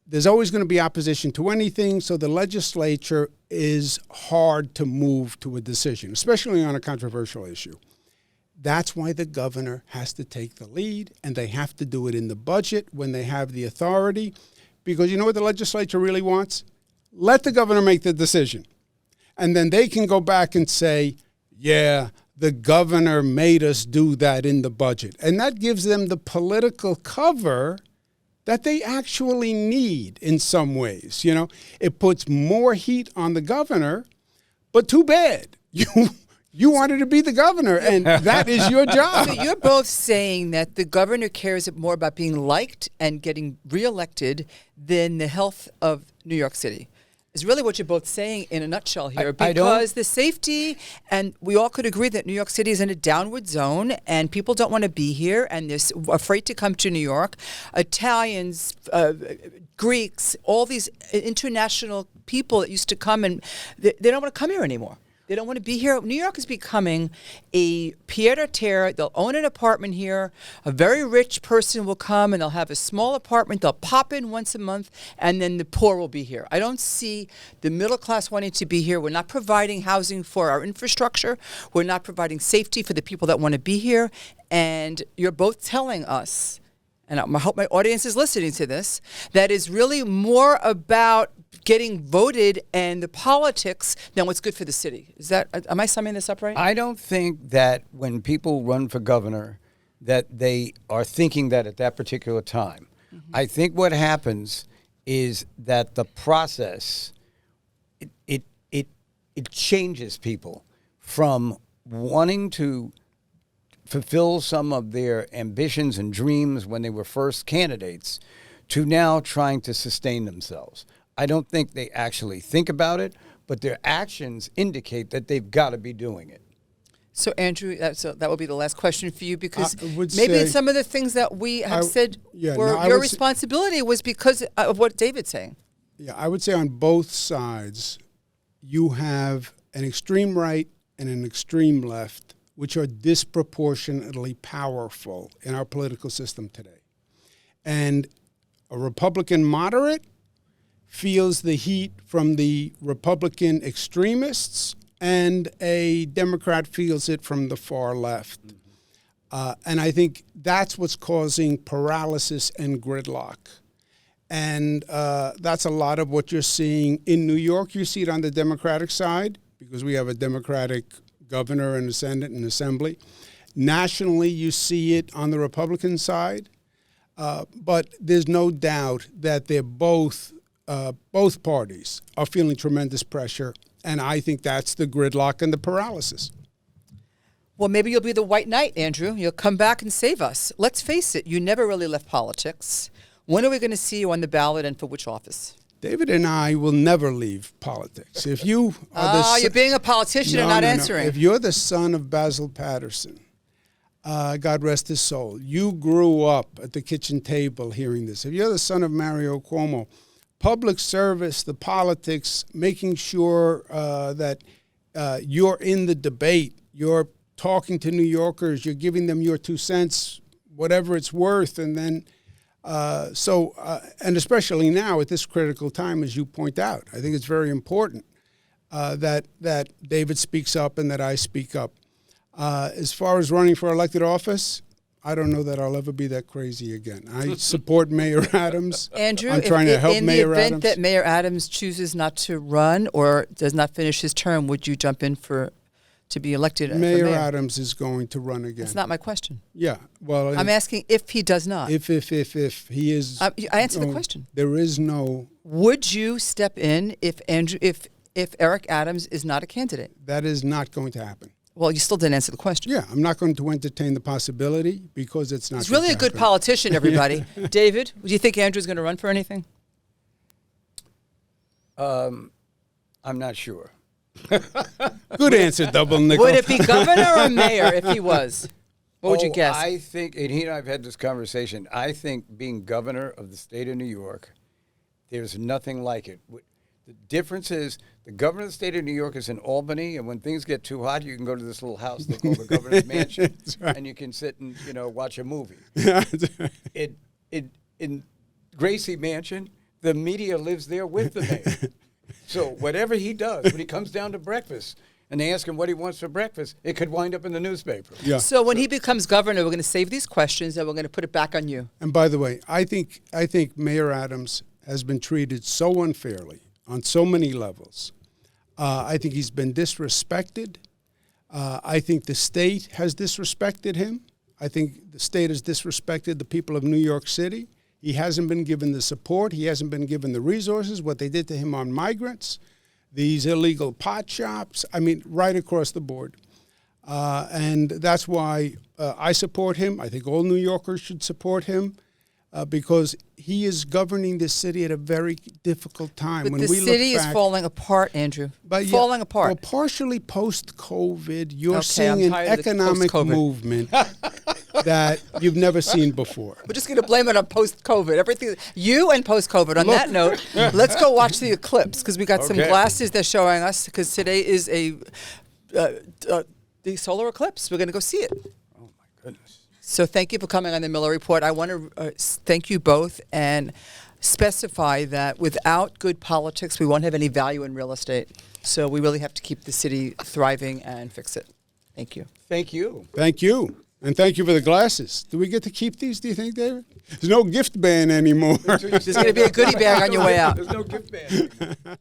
There's always going to be opposition to anything, so the legislature is hard to move to a decision, especially on a controversial issue. That's why the governor has to take the lead, and they have to do it in the budget when they have the authority, because you know what the legislature really wants? Let the governor make the decision. And then they can go back and say, yeah, the governor made us do that in the budget. And that gives them the political cover that they actually need in some ways. You know, it puts more heat on the governor, but too bad. You wanted to be the governor, and that is your job.
So you're both saying that the governor cares more about being liked and getting reelected than the health of New York City. Is really what you're both saying in a nutshell here, because the safety, and we all could agree that New York City is in a downward zone and people don't want to be here and they're afraid to come to New York. Italians, Greeks, all these international people that used to come, and they don't want to come here anymore. They don't want to be here. New York is becoming a pied-à-terre. They'll own an apartment here. A very rich person will come and they'll have a small apartment. They'll pop in once a month, and then the poor will be here. I don't see the middle class wanting to be here. We're not providing housing for our infrastructure. We're not providing safety for the people that want to be here. And you're both telling us, and I hope my audience is listening to this, that is really more about getting voted and the politics than what's good for the city. Am I summing this up right?
I don't think that when people run for governor that they are thinking that at that particular time. Mm-hmm. I think what happens is that the process, it changes people from wanting to fulfill some of their ambitions and dreams when they were first candidates to now trying to sustain themselves. I don't think they actually think about it, but their actions indicate that they've got to be doing it.
So, Andrew, that will be the last question for you, because maybe some of the things that we have said were your responsibility was because of what David's saying.
Yeah, I would say on both sides, you have an extreme right and an extreme left, which are disproportionately powerful in our political system today. And a Republican moderate feels the heat from the Republican extremists, and a Democrat feels it from the far left. And I think that's what's causing paralysis and gridlock. And that's a lot of what you're seeing in New York. You see it on the Democratic side, because we have a Democratic governor and a Senate and Assembly. Nationally, you see it on the Republican side. But there's no doubt that they're both parties are feeling tremendous pressure, and I think that's the gridlock and the paralysis.
Well, maybe you'll be the white knight, Andrew. You'll come back and save us. Let's face it, you never really left politics. When are we going to see you on the ballot, and for which office?
David and I will never leave politics. If you are
you're being a politician and not answering.
No. If you're the son of Basil Paterson, God rest his soul, you grew up at the kitchen table hearing this. If you're the son of Mario Cuomo, public service, the politics, making sure that you're in the debate, you're talking to New Yorkers, you're giving them your 2 cents, whatever it's worth, and then and especially now at this critical time, as you point out, I think it's very important that David speaks up and that I speak up. As far as running for elected office, I don't know that I'll ever be that crazy again. I support Mayor Adams.
Andrew,
I'm trying to help Mayor Adams.
In the event that Mayor Adams chooses not to run or does not finish his term, would you jump in to be elected?
Mayor Adams is going to run again.
That's not my question.
Yeah, well,
I'm asking if he does not.
If he is,
I answered the question.
There is no.
Would you step in if Eric Adams is not a candidate?
That is not going to happen.
Well, you still didn't answer the question.
Yeah, I'm not going to entertain the possibility because it's not.
He's really a good politician, everybody. David, do you think Andrew's going to run for anything?
I'm not sure.
Good answer, Double Nickel.
Would it be governor or mayor if he was? What would you guess?
I think, and he and I have had this conversation, I think being governor of the state of New York, there's nothing like it. The difference is the governor of the state of New York is in Albany, and when things get too hot, you can go to this little house they call the governor's mansion, right, and you can sit and watch a movie. In Gracie Mansion, the media lives there with the mayor. So whatever he does, when he comes down to breakfast and they ask him what he wants for breakfast, it could wind up in the newspaper.
Yeah. So when he becomes governor, we're going to save these questions and we're going to put it back on you.
And by the way, I think Mayor Adams has been treated so unfairly on so many levels. I think he's been disrespected. I think the state has disrespected him. I think the state has disrespected the people of New York City. He hasn't been given the support. He hasn't been given the resources, what they did to him on migrants, these illegal pot shops, right across the board. And that's why I support him. I think all New Yorkers should support him. because he is governing the city at a very difficult time.
But
when
the
we
city
look
is
back,
falling apart, Andrew.
but
Falling apart.
Well, partially post-COVID, you're
Okay,
seeing
I'm
an
tired of the
economic
post-COVID.
movement that you've never seen before.
We're just going to blame it on post-COVID. Everything, you and post-COVID. On
Look.
that note, let's go watch the eclipse because we got some
Okay.
glasses they're showing us because today is the solar eclipse. We're going to go see it.
Oh my goodness.
So thank you for coming on the Miller Report. I want to thank you both and specify that without good politics, we won't have any value in real estate. So we really have to keep the city thriving and fix it. Thank you.
Thank you.
Thank you. And thank you for the glasses. Do we get to keep these, do you think, David? There's no gift ban anymore.
There's going to be a goodie bag on your way out.
There's no gift bag.